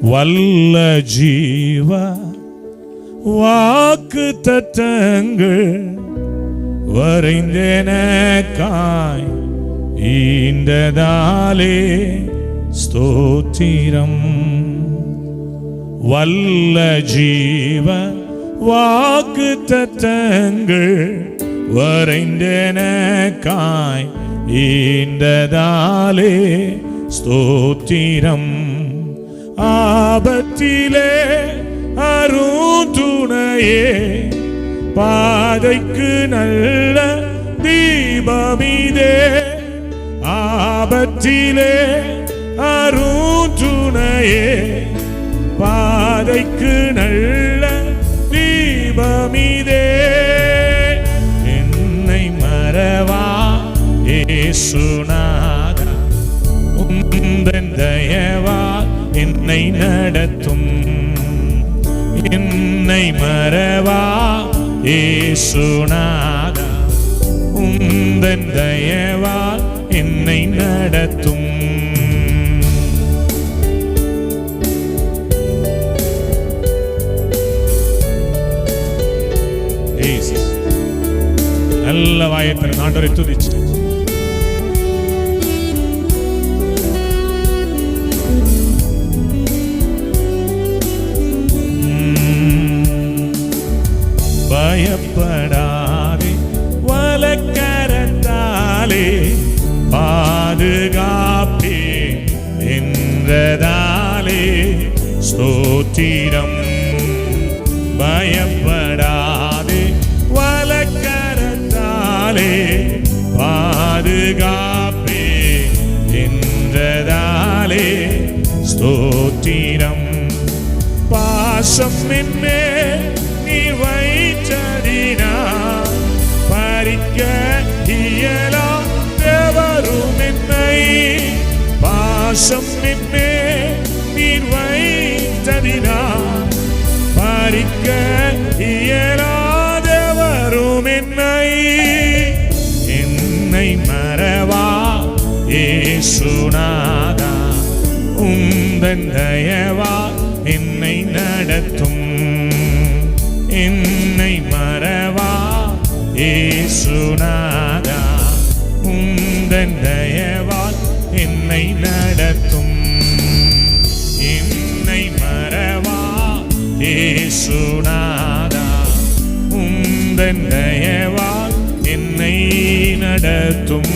வல்ல ஜீவ வாக்கு தத்தங்கள் வரைந்தெனக்காய் ஈண்டதாலே ஸ்தோத்திரம். வல்ல ஜீவ வாக்கு தத்தங்கள் வரைந்தெனக்காய் ஈண்டதாலே ஸ்தோத்திரம். ஆபத்திலே அருந்துணையே, பாதைக்கு நல்ல தீபமிதே. ஆபத்திலே அருந்துணையே, பாதைக்கு நல்ல தீபமிதே. என்னை மறவா இயேசுநாதா, உந்தன் தயவா என்னை நடத்தும். என்னை மறவா இயேசுநாதா, உந்தன் தயவா என்னை நடத்தும். நல்ல வாயத்தின் ஆண்டவரை துதிச்சு பயப்படாதே, வலக்கரத்தாலே பாதுகாப்பே என்றதாலே ஸ்தோத்திரம். பயப்படாதே, வலக்கரத்தாலே பாதுகாப்பே என்றதாலே ஸ்தோத்திரம். பாசம் என்னே நீ வைத்ததினா பறிக்க இயலாதவரும் என்னை. பாசம் என்னே நீ வைத்ததினா பறிக்க இயலாதவரும் என்னை. என்னை மறவா இயேசுநாதா, உந்தன் தயவா என்னை நடத்தும். என்னை மறவா இயேசுநாதா, உந்தன் தயவால் என்னை நடத்தும். என்னை மறவா இயேசுநாதா, உந்தன் தயவால் என்னை நடத்தும்.